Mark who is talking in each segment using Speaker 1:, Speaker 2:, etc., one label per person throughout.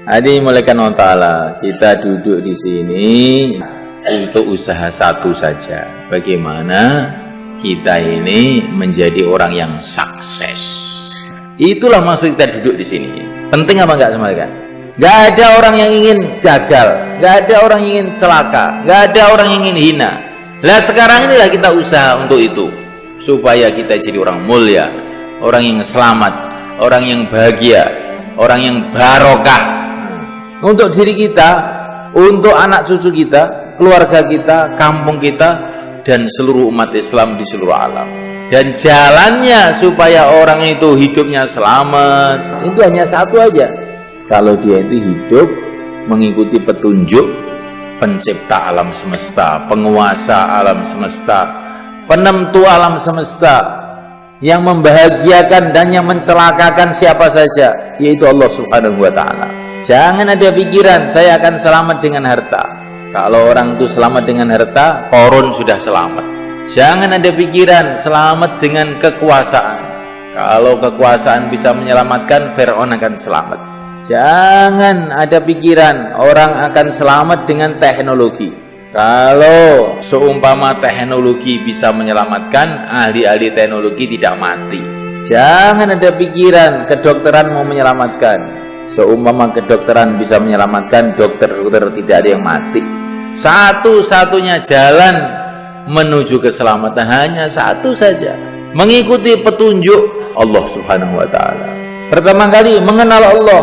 Speaker 1: Hadirin dimulakan Allah Ta'ala, kita duduk di sini untuk usaha satu saja. Bagaimana kita ini menjadi orang yang sukses. Itulah maksud kita duduk di sini. Penting apa enggak semuanya? Enggak ada orang yang ingin gagal, enggak ada orang yang ingin celaka, enggak ada orang yang ingin hina. Lah sekarang inilah kita usaha untuk itu, supaya kita jadi orang mulia, orang yang selamat, orang yang bahagia, orang yang barokah. Untuk diri kita, untuk anak cucu kita, keluarga kita, kampung kita, dan seluruh umat Islam di seluruh alam. Dan jalannya supaya orang itu hidupnya selamat, itu hanya satu aja. Kalau dia itu hidup mengikuti petunjuk pencipta alam semesta, penguasa alam semesta, penentu alam semesta, yang membahagiakan dan yang mencelakakan siapa saja, yaitu Allah Subhanahu wa Ta'ala. Jangan ada pikiran saya akan selamat dengan harta. Kalau orang itu selamat dengan harta, Qarun sudah selamat. Jangan ada pikiran selamat dengan kekuasaan. Kalau kekuasaan bisa menyelamatkan, Fir'aun akan selamat. Jangan ada pikiran orang akan selamat dengan teknologi. Kalau seumpama teknologi bisa menyelamatkan, ahli-ahli teknologi tidak mati. Jangan ada pikiran kedokteran mau menyelamatkan. Seumpama kedokteran bisa menyelamatkan, dokter-dokter tidak ada yang mati. Satu-satunya jalan menuju keselamatan hanya satu saja, mengikuti petunjuk Allah Subhanahu wa Ta'ala. Pertama kali mengenal Allah,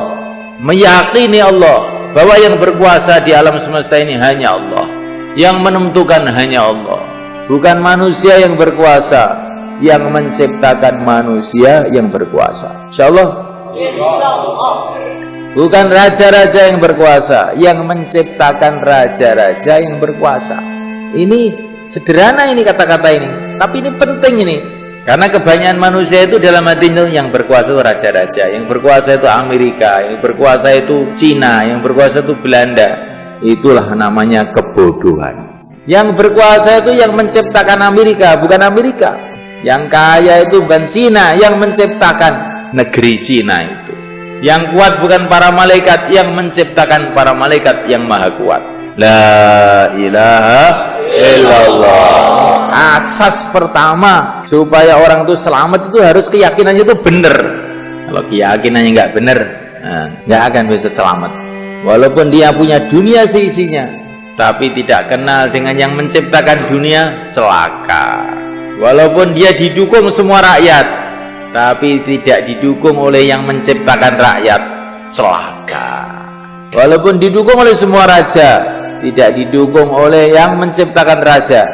Speaker 1: meyakini Allah, bahwa yang berkuasa di alam semesta ini hanya Allah, yang menentukan hanya Allah, bukan manusia yang berkuasa, yang menciptakan manusia yang berkuasa. Insyaallah. Bukan raja-raja yang berkuasa, yang menciptakan raja-raja yang berkuasa. Ini sederhana ini kata-kata ini, tapi ini penting ini. Karena kebanyakan manusia itu dalam hati itu yang berkuasa itu raja-raja, yang berkuasa itu Amerika, yang berkuasa itu Cina, yang berkuasa itu Belanda. Itulah namanya kebodohan. Yang berkuasa itu yang menciptakan Amerika, bukan Amerika. Yang kaya itu bukan Cina, yang menciptakan negeri Cina itu. Yang kuat bukan para malaikat, yang menciptakan para malaikat yang maha kuat. La ilaha illallah. Asas pertama supaya orang itu selamat itu harus keyakinannya itu benar. Kalau keyakinannya nggak benar, nggak akan bisa selamat. Walaupun dia punya dunia seisinya, tapi tidak kenal dengan yang menciptakan dunia, celaka. Walaupun dia didukung semua rakyat, tapi tidak didukung oleh yang menciptakan rakyat, celaka. Walaupun didukung oleh semua raja, tidak didukung oleh yang menciptakan raja,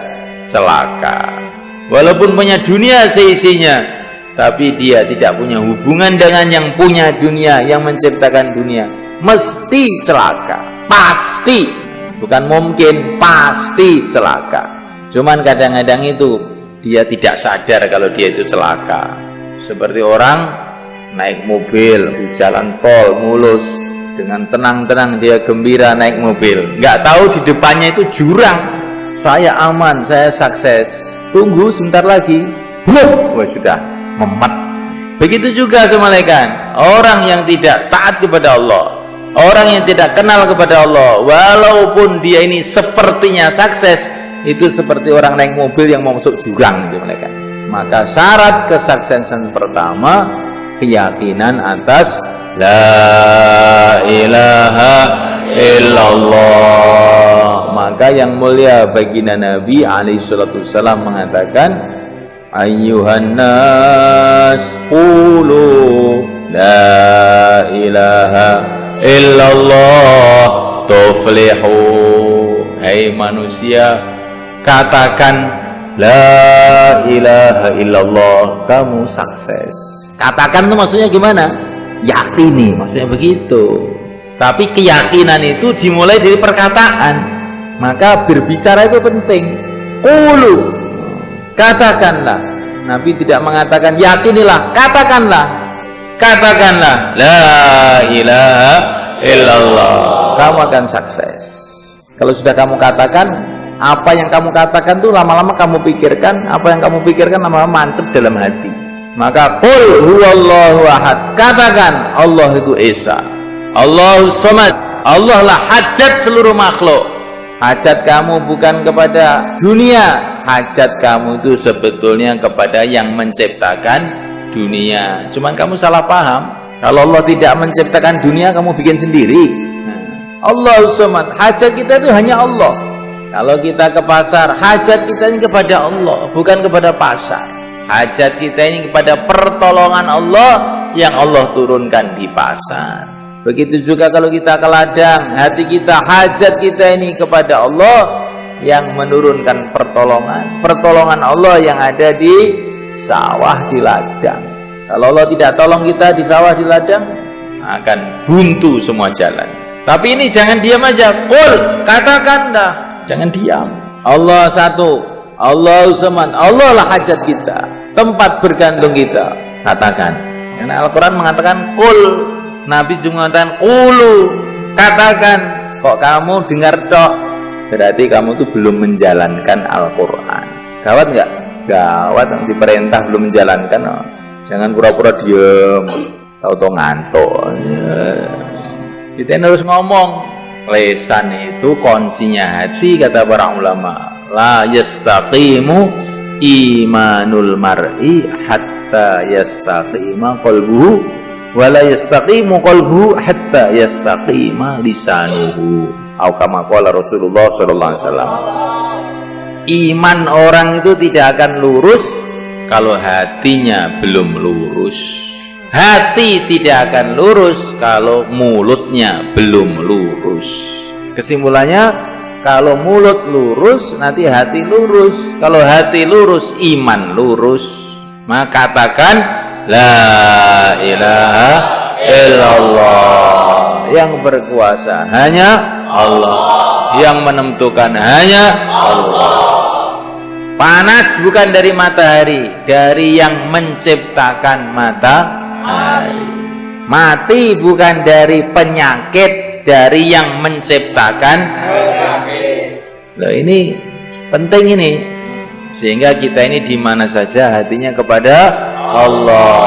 Speaker 1: celaka. Walaupun punya dunia seisinya, tapi dia tidak punya hubungan dengan yang punya dunia, yang menciptakan dunia, mesti celaka. Pasti, bukan mungkin, pasti celaka. Cuman kadang-kadang itu dia tidak sadar kalau dia itu celaka. Seperti orang naik mobil di jalan tol mulus, dengan tenang-tenang dia gembira naik mobil, nggak tahu di depannya itu jurang. Saya aman, saya sukses. Tunggu sebentar lagi, blok, wah sudah memet. Begitu juga semalekan orang yang tidak taat kepada Allah, orang yang tidak kenal kepada Allah, walaupun dia ini sepertinya sukses, itu seperti orang naik mobil yang mau masuk jurang, semalekan. Maka syarat kesuksesan pertama keyakinan atas la ilaha illallah. Maka yang mulia baginda Nabi alaihi salatu wasallam mengatakan, ayyuhan nas qulu la ilaha illallah tuflihu. Hai manusia, katakan la ilaha illallah, kamu sukses. Katakan itu maksudnya gimana? Yakini, maksudnya begitu. Tapi keyakinan itu dimulai dari perkataan. Maka berbicara itu penting. Qulu, katakanlah. Nabi tidak mengatakan yakinilah, katakanlah. Katakanlah la ilaha illallah, kamu akan sukses. Kalau sudah kamu katakan, apa yang kamu katakan tuh lama-lama kamu pikirkan, apa yang kamu pikirkan lama-lama mancep dalam hati. Maka qul huwallahu ahad, katakan Allah itu Esa. Allahus Samad. Allah lah hajat seluruh makhluk. Hajat kamu bukan kepada dunia, hajat kamu itu sebetulnya kepada yang menciptakan dunia. Cuman kamu salah paham. Kalau Allah tidak menciptakan dunia, kamu bikin sendiri. Allahus Samad. Hajat kita itu hanya Allah. Kalau kita ke pasar, hajat kita ini kepada Allah, bukan kepada pasar. Hajat kita ini kepada pertolongan Allah yang Allah turunkan di pasar. Begitu juga kalau kita ke ladang, hati kita, hajat kita ini kepada Allah yang menurunkan pertolongan Allah yang ada di sawah, di ladang. Kalau Allah tidak tolong kita di sawah, di ladang, akan buntu semua jalan. Tapi ini jangan diam aja. Qul, katakan dah, jangan diam. Allah satu, Allahus Samad. Allah lah hajat kita, tempat bergantung kita. Katakan. Karena Al-Quran mengatakan qul, Nabi juga mengatakan qulu, katakan. Kok kamu dengar tok, berarti kamu tuh belum menjalankan Al-Quran. Gawat nggak? Gawat, nanti perintah belum menjalankan. Oh. Jangan pura-pura diem, tahu-tahu ngantuk. Kita harus ngomong. Lesan itu kuncinya hati, kata para ulama. La yastaqimu imanul mar'i hatta yastaqima qalbuhu, wa la yastaqimu qalbuhu hatta yastaqima lisanuhu. Atau kama qala Rasulullah sallallahu alaihi wasallam. Iman orang itu tidak akan lurus kalau hatinya belum lurus. Hati tidak akan lurus kalau mulutnya belum lurus. Kesimpulannya, kalau mulut lurus, nanti hati lurus. Kalau hati lurus, iman lurus. Maka katakan la ilaha illallah. Yang berkuasa hanya Allah, yang menentukan hanya Allah. Panas bukan dari matahari, dari yang menciptakan matahari. Mati bukan dari penyakit, dari yang menciptakan penyakit. Loh, ini penting ini, sehingga kita ini di mana saja hatinya kepada Allah.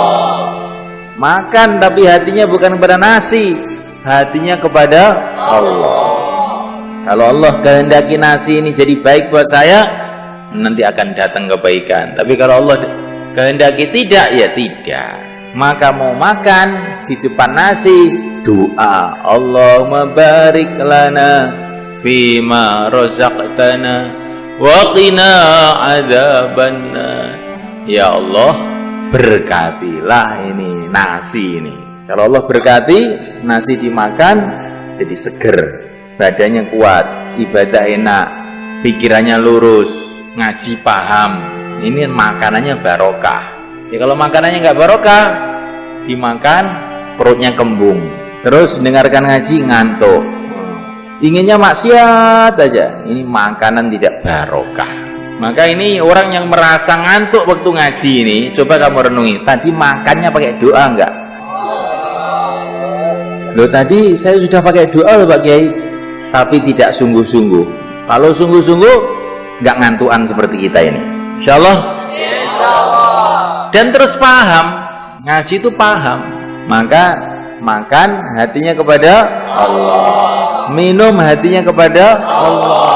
Speaker 1: Makan tapi hatinya bukan kepada nasi, hatinya kepada Allah. Kalau Allah kehendaki nasi ini jadi baik buat saya, nanti akan datang kebaikan. Tapi kalau Allah kehendaki tidak, ya tidak. Maka mau makan di depan nasi, doa Allahumma barik lana fima razaqtana wa qina adzabannar. Ya Allah, berkatilah ini nasi ini. Kalau Allah berkati, nasi dimakan jadi seger, badannya kuat, ibadah enak, pikirannya lurus, ngaji paham. Ini makanannya barokah. Ya kalau makanannya nggak barokah, dimakan perutnya kembung, terus dengarkan ngaji ngantuk, inginnya maksiat aja. Ini makanan tidak barokah. Maka ini orang yang merasa ngantuk waktu ngaji ini, coba kamu renungi, tadi makannya pakai doa enggak? Loh, tadi saya sudah pakai doa loh Pak Kiai, tapi tidak sungguh-sungguh. Kalau sungguh-sungguh nggak ngantuan seperti kita ini, insya Allah. Dan terus paham, ngaji itu paham. Maka makan hatinya kepada Allah, minum hatinya kepada Allah,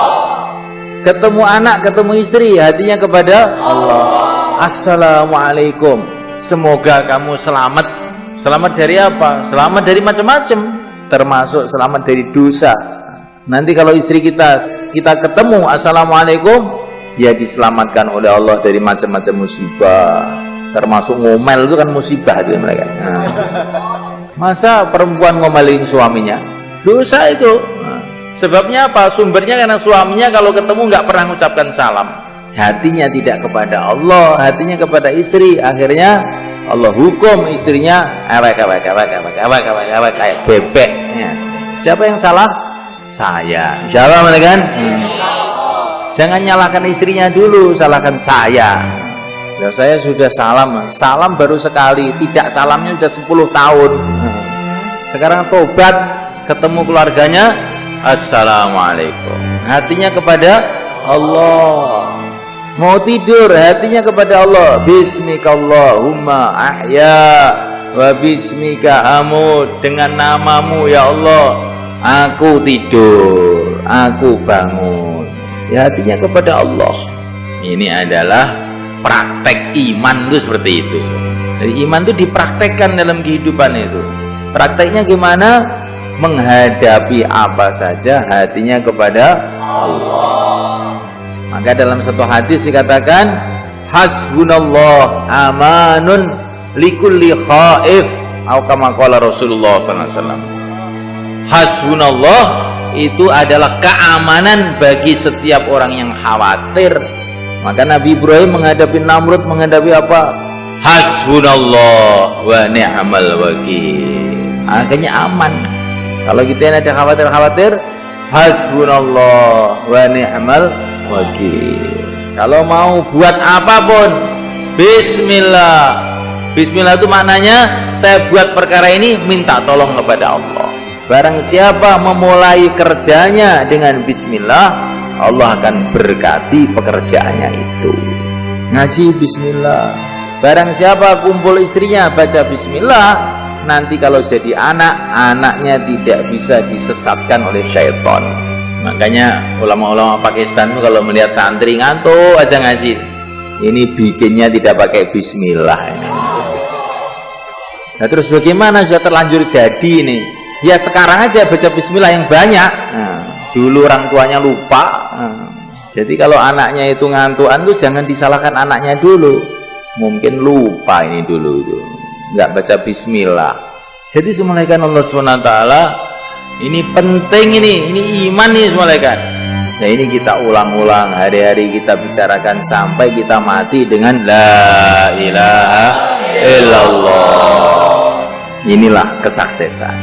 Speaker 1: ketemu anak, ketemu istri, hatinya kepada Allah. Assalamualaikum, semoga kamu selamat. Selamat dari apa? Selamat dari macam-macam, termasuk selamat dari dosa. Nanti kalau istri kita ketemu assalamualaikum, dia diselamatkan oleh Allah dari macam-macam musibah, termasuk ngomel itu kan musibah itu mereka. Nah, masa perempuan ngomelin suaminya? Dosa itu. Nah, sebabnya apa? Sumbernya karena suaminya kalau ketemu nggak pernah mengucapkan salam. Hatinya tidak kepada Allah, hatinya kepada istri. Akhirnya Allah hukum istrinya awek kayak bebek. Ya. Siapa yang salah? Saya. Insyaallah kan? Jangan nyalahkan istrinya dulu, salahkan saya. Ya, saya sudah salam baru sekali, tidak salamnya sudah 10 tahun. Sekarang tobat, ketemu keluarganya, assalamualaikum. Hatinya kepada Allah. Mau tidur, hatinya kepada Allah. Bismikallahumma ahya wa bismika amut, dengan namamu ya Allah aku tidur, aku bangun. Ya hatinya kepada Allah. Ini adalah praktek iman itu seperti itu. Jadi iman itu dipraktekkan dalam kehidupan itu. Prakteknya gimana? Menghadapi apa saja hatinya kepada Allah. Maka dalam satu hadis dikatakan hasbunallah amanun likulli khaif, atau kama qala Rasulullah sallallahu alaihi wasallam. Hasbunallah itu adalah keamanan bagi setiap orang yang khawatir. Maka Nabi Ibrahim menghadapi Namrud menghadapi apa? Hasbunallah wa ni'mal wakil. Akhirnya aman. Kalau kita ada khawatir-khawatir, hasbunallah wa ni'mal wakil. Kalau mau buat apapun, bismillah. Bismillah itu maknanya saya buat perkara ini minta tolong kepada Allah. Barang siapa memulai kerjanya dengan bismillah, Allah akan berkati pekerjaannya itu. Ngaji bismillah. Barang siapa kumpul istrinya baca bismillah, nanti kalau jadi anak, anaknya tidak bisa disesatkan oleh syaitan. Makanya ulama-ulama Pakistan itu kalau melihat santri ngantuk aja ngaji, ini bikinnya tidak pakai bismillah ini. Nah terus bagaimana sudah terlanjur jadi ini? Ya sekarang aja baca bismillah yang banyak. Nah, dulu orang tuanya lupa. Jadi kalau anaknya itu ngantuan tuh jangan disalahkan anaknya dulu. Mungkin lupa ini dulu itu, nggak baca bismillah. Jadi semulaikan Allah SWT, ini penting ini iman nih semulaikan. Nah ini kita ulang-ulang hari-hari kita bicarakan sampai kita mati dengan la ilaha illallah. Inilah kesuksesan.